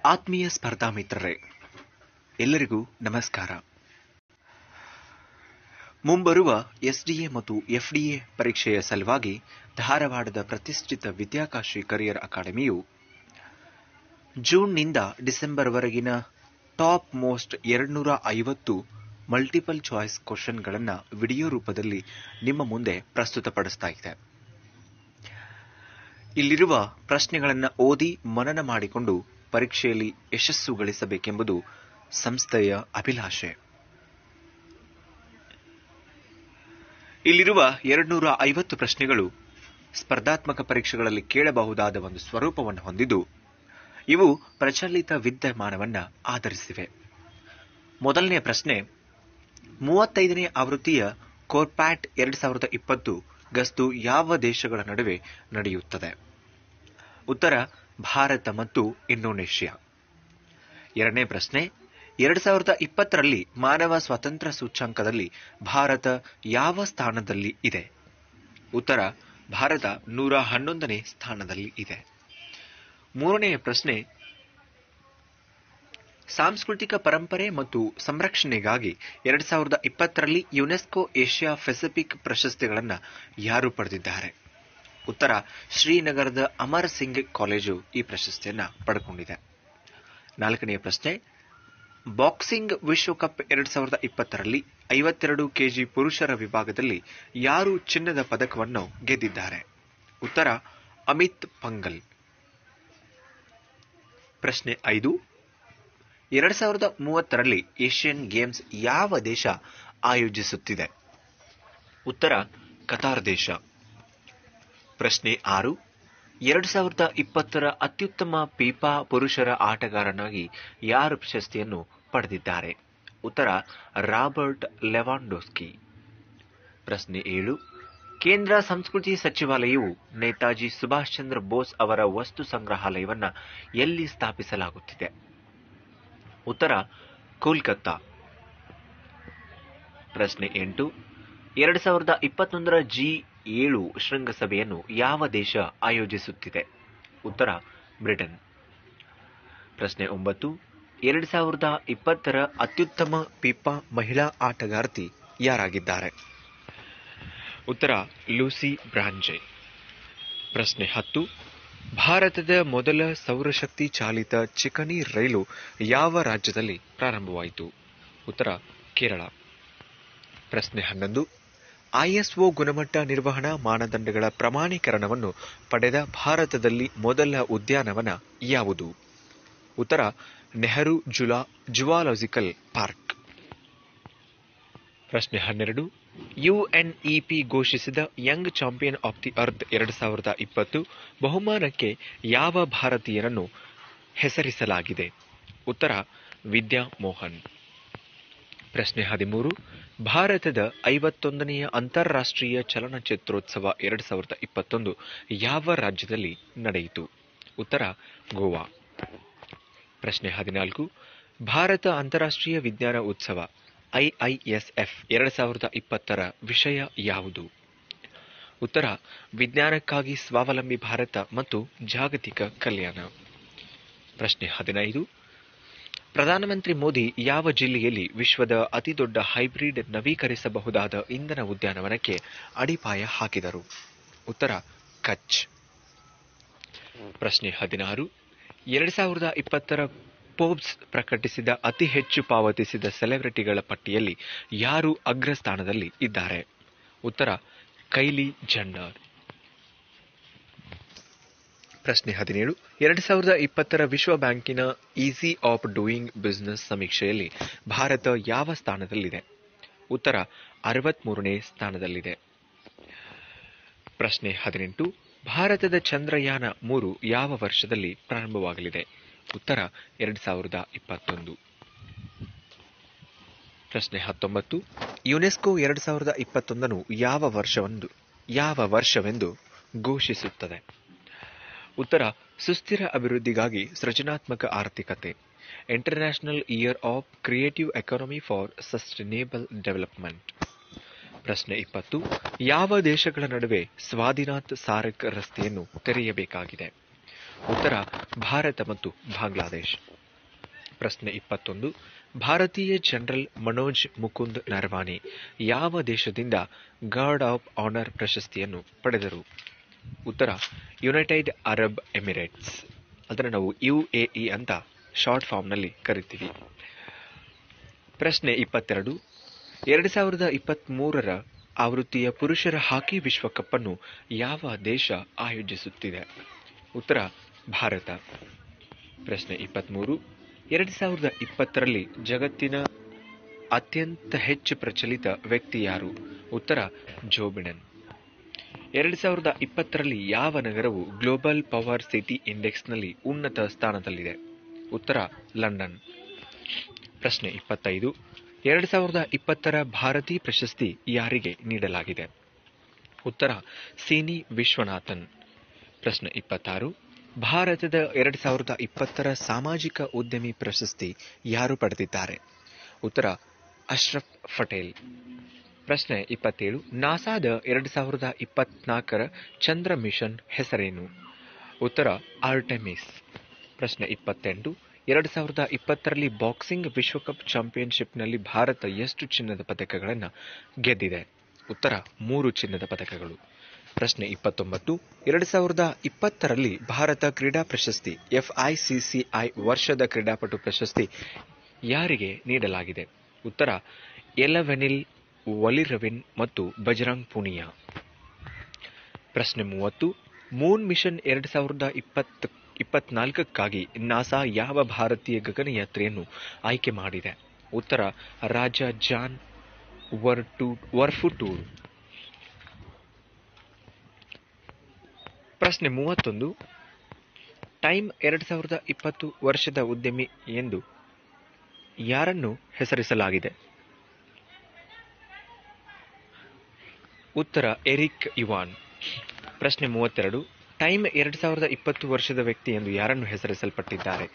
ಆತ್ಮೀಯ ಸ್ಪರ್ಧಾ ಮಿತ್ರರೇ, ಎಲ್ಲರಿಗೂ ನಮಸ್ಕಾರ. ಮುಂಬರುವ ಎಸ್ಡಿಎ ಮತ್ತು ಎಫ್ಡಿಎ ಪರೀಕ್ಷೆಯ ಸಲುವಾಗಿ ಧಾರವಾಡದ ಪ್ರತಿಷ್ಠಿತ ವಿದ್ಯಾಕಾಶಿ ಕರಿಯರ್ ಅಕಾಡೆಮಿಯು ಜೂನ್ನಿಂದ ಡಿಸೆಂಬರ್ವರೆಗಿನ ಟಾಪ್ ಮೋಸ್ಟ್ 250 ಮಲ್ಟಿಪಲ್ ಚಾಯ್ಸ್ ಕ್ವಶನ್ಗಳನ್ನು ವಿಡಿಯೋ ರೂಪದಲ್ಲಿ ನಿಮ್ಮ ಮುಂದೆ ಪ್ರಸ್ತುತಪಡಿಸ್ತಾ ಇದೆ. ಇಲ್ಲಿರುವ ಪ್ರಶ್ನೆಗಳನ್ನು ಓದಿ ಮನನ ಮಾಡಿಕೊಂಡು ಪರೀಕ್ಷೆಯಲ್ಲಿ ಯಶಸ್ಸು ಗಳಿಸಬೇಕೆಂಬುದು ಸಂಸ್ಥೆಯ ಅಭಿಲಾಷೆ. ಇಲ್ಲಿರುವ 250 ಪ್ರಶ್ನೆಗಳು ಸ್ಪರ್ಧಾತ್ಮಕ ಪರೀಕ್ಷೆಗಳಲ್ಲಿ ಕೇಳಬಹುದಾದ ಒಂದು ಸ್ವರೂಪವನ್ನು ಹೊಂದಿದ್ದು, ಇವು ಪ್ರಚಲಿತ ವಿದ್ಯಮಾನವನ್ನು ಆಧರಿಸಿವೆ. ಮೊದಲನೆಯ ಪ್ರಶ್ನೆ, 35ನೇ ಆವೃತ್ತಿಯ ಕೋರ್ಪ್ಯಾಟ್ 2020 ಗಸ್ತು ಯಾವ ದೇಶಗಳ ನಡುವೆ ನಡೆಯುತ್ತದೆ? ಉತ್ತರ ಭಾರತ ಮತ್ತು ಇಂಡೋನೇಷ್ಯಾ. ಎರಡನೇ ಪ್ರಶ್ನೆ, 2020ರಲ್ಲಿ ಮಾನವ ಸ್ವಾತಂತ್ರ್ಯ ಸೂಚ್ಯಂಕದಲ್ಲಿ ಭಾರತ ಯಾವ ಸ್ಥಾನದಲ್ಲಿ ಇದೆ? ಉತ್ತರ ಭಾರತ 111ನೇ ಸ್ಥಾನದಲ್ಲಿ ಇದೆ. ಮೂರನೆಯ ಪ್ರಶ್ನೆ, ಸಾಂಸ್ಕೃತಿಕ ಪರಂಪರೆ ಮತ್ತು ಸಂರಕ್ಷಣೆಗಾಗಿ 2020ರಲ್ಲಿ ಯುನೆಸ್ಕೋ ಏಷ್ಯಾ ಪೆಸಿಫಿಕ್ ಪ್ರಶಸ್ತಿಗಳನ್ನು ಯಾರು ಪಡೆದಿದ್ದಾರೆ? ಉತ್ತರ ಶ್ರೀನಗರದ ಅಮರ್ ಸಿಂಗ್ ಕಾಲೇಜು ಈ ಪ್ರಶಸ್ತಿಯನ್ನು ಪಡೆದುಕೊಂಡಿದೆ. ನಾಲ್ಕನೆಯ ಪ್ರಶ್ನೆ, ಬಾಕ್ಸಿಂಗ್ ವಿಶ್ವಕಪ್ 2020ರಲ್ಲಿ 52 ಕೆಜಿ ಪುರುಷರ ವಿಭಾಗದಲ್ಲಿ ಯಾರು ಚಿನ್ನದ ಪದಕವನ್ನು ಗೆದ್ದಿದ್ದಾರೆ? ಉತ್ತರ ಅಮಿತ್ ಪಂಗಲ್. ಪ್ರಶ್ನೆ 5, 2030ರಲ್ಲಿ ಏಷ್ಯನ್ ಗೇಮ್ಸ್ ಯಾವ ದೇಶ ಆಯೋಜಿಸುತ್ತಿದೆ? ಉತ್ತರ ಕತಾರ್ ದೇಶ. ಪ್ರಶ್ನೆ 6, 2020ರ ಅತ್ಯುತ್ತಮ ಫಿಫಾ ಪುರುಷರ ಆಟಗಾರನಾಗಿ ಯಾರು ಪ್ರಶಸ್ತಿಯನ್ನು ಪಡೆದಿದ್ದಾರೆ? ಉತ್ತರ ರಾಬರ್ಟ್ ಲೆವಾಂಡೋವ್ಸ್ಕಿ. ಪ್ರಶ್ನೆ 7, ಕೇಂದ್ರ ಸಂಸ್ಕೃತಿ ಸಚಿವಾಲಯವು ನೇತಾಜಿ ಸುಭಾಷ್ ಚಂದ್ರ ಬೋಸ್ ಅವರ ವಸ್ತು ಸಂಗ್ರಹಾಲಯವನ್ನು ಎಲ್ಲಿ ಸ್ಥಾಪಿಸಲಾಗುತ್ತಿದೆ? ಉತ್ತರ ಕೋಲ್ಕತ್ತಾ. ಪ್ರಶ್ನೆ 8, 2021ರ G7 ಶೃಂಗಸಭೆಯನ್ನು ಯಾವ ದೇಶ ಆಯೋಜಿಸುತ್ತಿದೆ? ಉತ್ತರ ಬ್ರಿಟನ್. ಪ್ರಶ್ನೆ 9, 2020ರ ಅತ್ಯುತ್ತಮ ಫಿಫಾ ಮಹಿಳಾ ಆಟಗಾರ್ತಿ ಯಾರಾಗಿದ್ದಾರೆ? ಉತ್ತರ ಲೂಸಿ ಬ್ರಾಂಜೆ. ಪ್ರಶ್ನೆ 10, ಭಾರತದ ಮೊದಲ ಸೌರಶಕ್ತಿ ಚಾಲಿತ ಚಿಕಣಿ ರೈಲು ಯಾವ ರಾಜ್ಯದಲ್ಲಿ ಪ್ರಾರಂಭವಾಯಿತು? ಉತ್ತರ ಕೇರಳ. ಪ್ರಶ್ನೆ 11, ISO ಗುಣಮಟ್ಟ ನಿರ್ವಹಣಾ ಮಾನದಂಡಗಳ ಪ್ರಮಾಣೀಕರಣವನ್ನು ಪಡೆದ ಭಾರತದಲ್ಲಿ ಮೊದಲ ಉದ್ಯಾನವನ ಯಾವುದು? ಉತ್ತರ ನೆಹರು ಜುವಾಲಜಿಕಲ್ ಪಾರ್ಕ್. ಪ್ರಶ್ನೆ 12, UNEP ಘೋಷಿಸಿದ Young champion of the earth 2020 ಬಹುಮಾನಕ್ಕೆ ಯಾವ ಭಾರತೀಯರನ್ನು ಹೆಸರಿಸಲಾಗಿದೆ? ಉತ್ತರ ವಿದ್ಯಾ ಮೋಹನ್. ಪ್ರಶ್ನೆ 13, ಭಾರತದ 51ನೆಯ ಅಂತಾರಾಷ್ಟ್ರೀಯ ಚಲನಚಿತ್ರೋತ್ಸವ 2021 ಯಾವ ರಾಜ್ಯದಲ್ಲಿ ನಡೆಯಿತು? ಉತ್ತರ ಗೋವಾ. ಪ್ರಶ್ನೆ 14, ಭಾರತ ಅಂತಾರಾಷ್ಟ್ರೀಯ ವಿಜ್ಞಾನ ಉತ್ಸವ IISF 2020ರ ವಿಷಯ ಯಾವುದು? ಉತ್ತರ ವಿಜ್ಞಾನಕ್ಕಾಗಿ ಸ್ವಾವಲಂಬಿ ಭಾರತ ಮತ್ತು ಜಾಗತಿಕ ಕಲ್ಯಾಣ. ಪ್ರಶ್ನೆ 15, ಪ್ರಧಾನಮಂತ್ರಿ ಮೋದಿ ಯಾವ ಜಿಲ್ಲೆಯಲ್ಲಿ ವಿಶ್ವದ ಅತಿದೊಡ್ಡ ಹೈಬ್ರಿಡ್ ನವೀಕರಿಸಬಹುದಾದ ಇಂಧನ ಉದ್ಯಾನವನಕ್ಕೆ ಅಡಿಪಾಯ ಹಾಕಿದರು? ಉತ್ತರ ಕಚ್. ಪ್ರಶ್ನೆ 16, 2020ರ ಫೋರ್ಬ್ಸ್ ಪ್ರಕಟಿಸಿದ ಅತಿ ಹೆಚ್ಚು ಪಾವತಿಸಿದ ಸೆಲೆಬ್ರಿಟಿಗಳ ಪಟ್ಟಿಯಲ್ಲಿ ಯಾರು ಅಗ್ರಸ್ಥಾನದಲ್ಲಿ ಇದ್ದಾರೆ? ಉತ್ತರ ಕೈಲಿ ಜೆನ್ನರ್. ಪ್ರಶ್ನೆ 17, 2020ರ ವಿಶ್ವ ಬ್ಯಾಂಕಿನ ಈಸಿ ಆಫ್ ಡೂಯಿಂಗ್ ಬಿಸಿನೆಸ್ ಸಮೀಕ್ಷೆಯಲ್ಲಿ ಭಾರತ ಯಾವ ಸ್ಥಾನದಲ್ಲಿದೆ? ಉತ್ತರ 63ನೇ ಸ್ಥಾನದಲ್ಲಿದೆ. ಪ್ರಶ್ನೆ 18, ಭಾರತದ ಚಂದ್ರಯಾನ 3 ಯಾವ ವರ್ಷದಲ್ಲಿ ಪ್ರಾರಂಭವಾಗಲಿದೆ? ಉತ್ತರ 2021. ಪ್ರಶ್ನೆ 19, ಯುನೆಸ್ಕೋ 2021 ಯಾವ ವರ್ಷವೆಂದು ಘೋಷಿಸುತ್ತದೆ? ಉತ್ತರ ಸುಸ್ಥಿರ ಅಭಿವೃದ್ಧಿಗಾಗಿ ಸೃಜನಾತ್ಮಕ ಆರ್ಥಿಕತೆ, international year of creative economy for sustainable development. ಪ್ರಶ್ನೆ 20, ಯಾವ ದೇಶಗಳ ನಡುವೆ ಸ್ವಾದಿನಾಥ್ ಸಾರಕ್ ರಸ್ತೆಯನ್ನು ತೆರೆಯಬೇಕಾಗಿದೆ? ಉತ್ತರ ಭಾರತ ಮತ್ತು ಬಾಂಗ್ಲಾದೇಶ್. ಪ್ರಶ್ನೆ 21. ಭಾರತೀಯ ಜನರಲ್ ಮನೋಜ್ ಮುಕುಂದ್ ನರವಾನೆ ಯಾವ ದೇಶದಿಂದ ಗಾರ್ಡ್ ಆಫ್ ಆನರ್ ಪ್ರಶಸ್ತಿಯನ್ನು ಪಡೆದರು? ಉತ್ತರ ಯುನೈಟೆಡ್ ಅರಬ್ ಎಮಿರೇಟ್ಸ್. ಅದನ್ನು ನಾವು UAE ಅಂತ ಶಾರ್ಟ್ ಫಾರ್ಮ್ನಲ್ಲಿ ಕರಿತೀವಿ. ಪ್ರಶ್ನೆ 22. 2023ರ ಆವೃತ್ತಿಯ ಪುರುಷರ ಹಾಕಿ ವಿಶ್ವಕಪ್ ಅನ್ನು ಯಾವ ದೇಶ ಆಯೋಜಿಸುತ್ತಿದೆ? ಉತ್ತರ ಭಾರತ. ಪ್ರಶ್ನೆ 23. 2020ರಲ್ಲಿ ಜಗತ್ತಿನ ಅತ್ಯಂತ ಹೆಚ್ಚು ಪ್ರಚಲಿತ ವ್ಯಕ್ತಿ ಯಾರು? ಉತ್ತರ ಜೋ ಬಿಡೆನ್. 2020ರಲ್ಲಿ ಯಾವ ನಗರವು ಗ್ಲೋಬಲ್ ಪವರ್ ಸಿಟಿ ಇಂಡೆಕ್ಸ್ನಲ್ಲಿ ಉನ್ನತ ಸ್ಥಾನದಲ್ಲಿದೆ? ಉತ್ತರ ಲಂಡನ್. ಪ್ರಶ್ನೆ 25. 2020ರ ಭಾರತಿ ಪ್ರಶಸ್ತಿ ಯಾರಿಗೆ ನೀಡಲಾಗಿದೆ? ಉತ್ತರ ಸಿನಿ ವಿಶ್ವನಾಥನ್. ಪ್ರಶ್ನೆ 26. ಭಾರತದ 2020ರ ಸಾಮಾಜಿಕ ಉದ್ಯಮಿ ಪ್ರಶಸ್ತಿ ಯಾರು ಪಡೆದಿದ್ದಾರೆ? ಉತ್ತರ ಅಶ್ರಫ್ ಪಟೇಲ್. ಪ್ರಶ್ನೆ 27. ನಾಸಾದ 2024ರ ಚಂದ್ರ ಮಿಷನ್ ಹೆಸರೇನು? ಉತ್ತರ ಆರ್ಟೆಮಿಸ್. ಪ್ರಶ್ನೆ 28. 2020ರಲ್ಲಿ ಬಾಕ್ಸಿಂಗ್ ವಿಶ್ವಕಪ್ ಚಾಂಪಿಯನ್ಶಿಪ್ನಲ್ಲಿ ಭಾರತ ಎಷ್ಟು ಚಿನ್ನದ ಪದಕಗಳನ್ನು ಗೆದ್ದಿದೆ? ಉತ್ತರ 3 ಚಿನ್ನದ ಪದಕಗಳು. ಪ್ರಶ್ನೆ 29. 2020ರಲ್ಲಿ ಭಾರತ ಕ್ರೀಡಾ ಪ್ರಶಸ್ತಿ FICCI ವರ್ಷದ ಕ್ರೀಡಾಪಟು ಪ್ರಶಸ್ತಿ ಯಾರಿಗೆ ನೀಡಲಾಗಿದೆ? ಉತ್ತರ ಎಲವೆನಿಲ್ ಒಲಿರವಿನ್ ಮತ್ತು ಬಜರಂಗ್ ಪೂನಿಯಾ. ಪ್ರಶ್ನೆ 30. ಮೂನ್ ಮಿಷನ್ 2024ಕ್ಕಾಗಿ ನಾಸಾ ಯಾವ ಭಾರತೀಯ ಗಗನಯಾತ್ರಿಯನ್ನು ಆಯ್ಕೆ ಮಾಡಿದೆ? ಉತ್ತರ ರಾಜಾ ಜಾನ್ ವರ್ಫುಟೂರ್. ಪ್ರಶ್ನೆ 31. ಟೈಮ್ 2020 ವರ್ಷದ ಉದ್ಯಮಿ ಎಂದು ಯಾರನ್ನು ಹೆಸರಿಸಲಾಗಿದೆ? ಉತ್ತರ ಎರಿಕ್ ಇವಾನ್. ಪ್ರಶ್ನೆ 32. ಟೈಮ್ 2020 ವರ್ಷದ ವ್ಯಕ್ತಿ ಎಂದು ಯಾರನ್ನು ಹೆಸರಿಸಲ್ಪಟ್ಟಿದ್ದಾರೆ?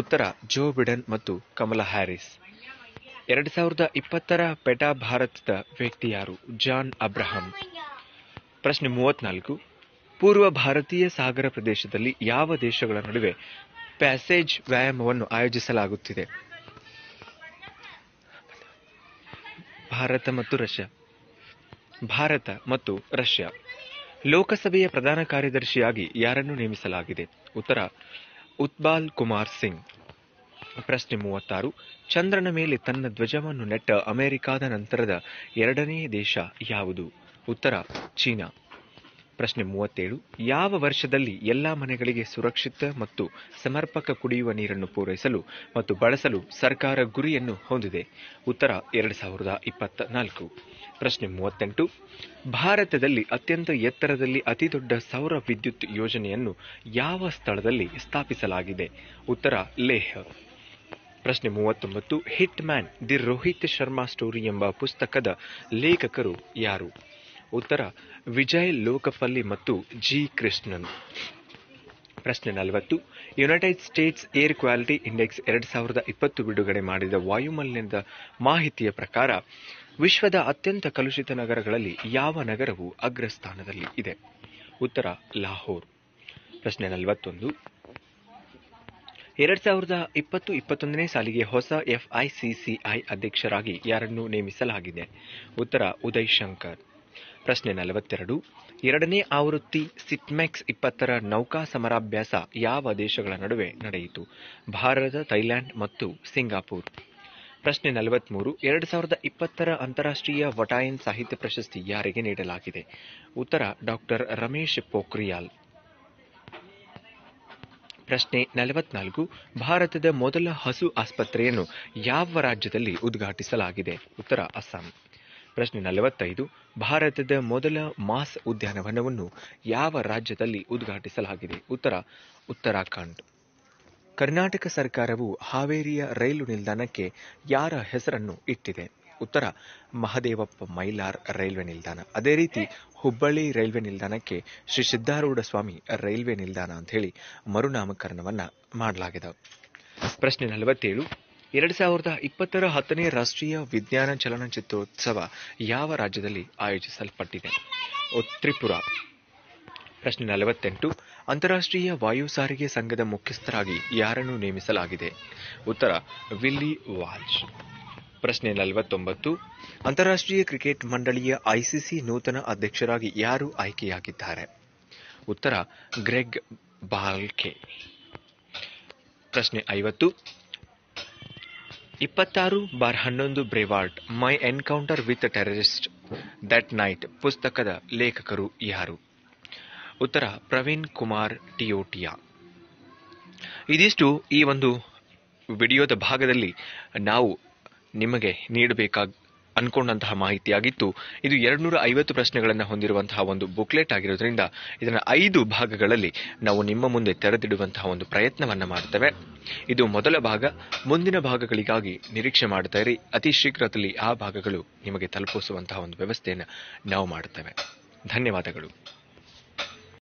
ಉತ್ತರ ಜೋ ಬಿಡೆನ್ ಮತ್ತು ಕಮಲಾ ಹ್ಯಾರಿಸ್. 2020ರ ಪೆಟಾ ಭಾರತದ ವ್ಯಕ್ತಿ ಯಾರು? ಜಾನ್ ಅಬ್ರಹಂ. ಪ್ರಶ್ನೆ 34. ಪೂರ್ವ ಭಾರತೀಯ ಸಾಗರ ಪ್ರದೇಶದಲ್ಲಿ ಯಾವ ದೇಶಗಳ ನಡುವೆ ಪ್ಯಾಸೇಜ್ ವ್ಯಾಯಾಮವನ್ನು ಆಯೋಜಿಸಲಾಗುತ್ತಿದೆ? ಭಾರತ ಮತ್ತು ರಷ್ಯಾ. ಲೋಕಸಭೆಯ ಪ್ರಧಾನ ಕಾರ್ಯದರ್ಶಿಯಾಗಿ ಯಾರನ್ನು ನೇಮಿಸಲಾಗಿದೆ? ಉತ್ತರ ಉತ್ಬಾಲ್ ಕುಮಾರ್ ಸಿಂಗ್. ಪ್ರಶ್ನೆ 36. ಚಂದ್ರನ ಮೇಲೆ ತನ್ನ ಧ್ವಜವನ್ನು ನೆಟ್ಟ ಅಮೆರಿಕಾದ ನಂತರದ ಎರಡನೇ ದೇಶ ಯಾವುದು? ಉತ್ತರ ಚೀನಾ. ಪ್ರಶ್ನೆ 37. ಯಾವ ವರ್ಷದಲ್ಲಿ ಎಲ್ಲಾ ಮನೆಗಳಿಗೆ ಸುರಕ್ಷಿತ ಮತ್ತು ಸಮರ್ಪಕ ಕುಡಿಯುವ ನೀರನ್ನು ಪೂರೈಸಲು ಮತ್ತು ಬಳಸಲು ಸರ್ಕಾರ ಗುರಿಯನ್ನು ಹೊಂದಿದೆ? ಉತ್ತರ 2024. ಪ್ರಶ್ನೆ 38. ಭಾರತದಲ್ಲಿ ಅತ್ಯಂತ ಎತ್ತರದಲ್ಲಿ ಅತಿದೊಡ್ಡ ಸೌರ ವಿದ್ಯುತ್ ಯೋಜನೆಯನ್ನು ಯಾವ ಸ್ಥಳದಲ್ಲಿ ಸ್ಥಾಪಿಸಲಾಗಿದೆ? ಉತ್ತರ ಲೇಹ್. ಪ್ರಶ್ನೆ 39. Hit man the Rohit Sharma story ಎಂಬ ಪುಸ್ತಕದ ಲೇಖಕರು ಯಾರು? ಉತ್ತರ ವಿಜಯ್ ಲೋಕಪಲ್ಲಿ ಮತ್ತು ಜಿ ಕೃಷ್ಣನ್. ಪ್ರಶ್ನೆ 40. United States air quality index 2020 ಬಿಡುಗಡೆ ಮಾಡಿದ ವಾಯುಮಾಲಿನ್ಯದ ಮಾಹಿತಿಯ ಪ್ರಕಾರ ವಿಶ್ವದ ಅತ್ಯಂತ ಕಲುಷಿತ ನಗರಗಳಲ್ಲಿ ಯಾವ ನಗರವು ಅಗ್ರಸ್ಥಾನದಲ್ಲಿ ಇದೆ? ಉತ್ತರ ಲಾಹೋರ್. ಪ್ರಶ್ನೆ 41. 2020-21ನೇ ಸಾಲಿಗೆ ಹೊಸ FICCI ಅಧ್ಯಕ್ಷರಾಗಿ ಯಾರನ್ನು ನೇಮಿಸಲಾಗಿದೆ? ಉತ್ತರ ಉದಯ್ ಶಂಕರ್. ಪ್ರಶ್ನೆ 42. ಎರಡನೇ ಆವೃತ್ತಿ ಸಿಟ್ಮೆಕ್ಸ್ 20ರ ನೌಕಾ ಸಮರಾಭ್ಯಾಸ ಯಾವ ದೇಶಗಳ ನಡುವೆ ನಡೆಯಿತು? ಭಾರತ, ಥೈಲ್ಯಾಂಡ್ ಮತ್ತು ಸಿಂಗಾಪುರ್. ಪ್ರಶ್ನೆ 43. 2020ರ ಅಂತಾರಾಷ್ಟ್ರೀಯ ವಟಾಯನ್ ಸಾಹಿತ್ಯ ಪ್ರಶಸ್ತಿ ಯಾರಿಗೆ ನೀಡಲಾಗಿದೆ? ಉತ್ತರ ಡಾಕ್ಟರ್ ರಮೇಶ್ ಪೋಖ್ರಿಯಾಲ್. ಪ್ರಶ್ನೆ 44. ಭಾರತದ ಮೊದಲ ಹಸು ಆಸ್ಪತ್ರೆಯನ್ನು ಯಾವ ರಾಜ್ಯದಲ್ಲಿ ಉದ್ಘಾಟಿಸಲಾಗಿದೆ? ಉತ್ತರ ಅಸ್ಸಾಂ. ಪ್ರಶ್ನೆ 45. ಭಾರತದ ಮೊದಲ ಮಾಸ್ ಉದ್ಯಾನವನವನ್ನು ಯಾವ ರಾಜ್ಯದಲ್ಲಿ ಉದ್ಘಾಟಿಸಲಾಗಿದೆ? ಉತ್ತರ ಉತ್ತರಾಖಂಡ್. ಕರ್ನಾಟಕ ಸರ್ಕಾರವು ಹಾವೇರಿಯ ರೈಲು ನಿಲ್ದಾಣಕ್ಕೆ ಯಾರ ಹೆಸರನ್ನು ಇಟ್ಟಿದೆ? ಉತ್ತರ ಮಹದೇವಪ್ಪ ಮೈಲಾರ್ ರೈಲ್ವೆ ನಿಲ್ದಾಣ. ಅದೇ ರೀತಿ ಹುಬ್ಬಳ್ಳಿ ರೈಲ್ವೆ ನಿಲ್ದಾಣಕ್ಕೆ ಶ್ರೀ ಸಿದ್ದಾರೂಢ ಸ್ವಾಮಿ ರೈಲ್ವೆ ನಿಲ್ದಾಣ ಅಂತ ಹೇಳಿ ಮರುನಾಮಕರಣವನ್ನ ಮಾಡಲಾಗಿದೆ. ಪ್ರಶ್ನೆ 47. 2020ರ 10ನೇ ರಾಷ್ಟ್ರೀಯ ವಿಜ್ಞಾನ ಚಲನಚಿತ್ರೋತ್ಸವ ಯಾವ ರಾಜ್ಯದಲ್ಲಿ ಆಯೋಜಿಸಲ್ಪಟ್ಟಿದೆ? ತ್ರಿಪುರಾ. ಪ್ರಶ್ನೆ 48. ಅಂತಾರಾಷ್ಟ್ರೀಯ ವಾಯು ಸಾರಿಗೆ ಸಂಘದ ಮುಖ್ಯಸ್ಥರಾಗಿ ಯಾರನ್ನು ನೇಮಿಸಲಾಗಿದೆ? ಉತ್ತರ ವಿಲ್ಲಿ ವಾಲ್ಶ್. ಪ್ರಶ್ನೆ 49. ಅಂತಾರಾಷ್ಟ್ರೀಯ ಕ್ರಿಕೆಟ್ ಮಂಡಳಿಯ ಐಸಿಸಿ ನೂತನ ಅಧ್ಯಕ್ಷರಾಗಿ ಯಾರು ಆಯ್ಕೆಯಾಗಿದ್ದಾರೆ? ಉತ್ತರ ಗ್ರೆಗ್ ಬಾಲ್ಕೆ. ಪ್ರಶ್ನೆ 50. 26/11 braveheart my encounter with terrorist that night ಪುಸ್ತಕದ ಲೇಖಕರು ಯಾರು? ಉತ್ತರ ಪ್ರವೀಣ್ ಕುಮಾರ್ ಟಿಯೋಟಿಯಾ. ಇದಿಷ್ಟು ಈ ಒಂದು ವಿಡಿಯೋದ ಭಾಗದಲ್ಲಿ ನಾವು ನಿಮಗೆ ಅನ್ಕೊಂಡಂತಹ ಮಾಹಿತಿಯಾಗಿತ್ತು. ಇದು 250 ಪ್ರಶ್ನೆಗಳನ್ನು ಹೊಂದಿರುವಂತಹ ಒಂದು ಬುಕ್ಲೆಟ್ ಆಗಿರೋದ್ರಿಂದ ಇದನ್ನು 5 ಭಾಗಗಳಲ್ಲಿ ನಾವು ನಿಮ್ಮ ಮುಂದೆ ತೆರೆದಿಡುವಂತಹ ಒಂದು ಪ್ರಯತ್ನವನ್ನ ಮಾಡುತ್ತೇವೆ. ಇದು ಮೊದಲ ಭಾಗ. ಮುಂದಿನ ಭಾಗಗಳಿಗಾಗಿ ನಿರೀಕ್ಷೆ ಮಾಡ್ತಾ ಇರಿ. ಅತಿ ಶೀಘ್ರದಲ್ಲಿ ಆ ಭಾಗಗಳು ನಿಮಗೆ ತಲುಪಿಸುವಂತಹ ಒಂದು ವ್ಯವಸ್ಥೆಯನ್ನು ನಾವು ಮಾಡುತ್ತೇವೆ. ಧನ್ಯವಾದಗಳು.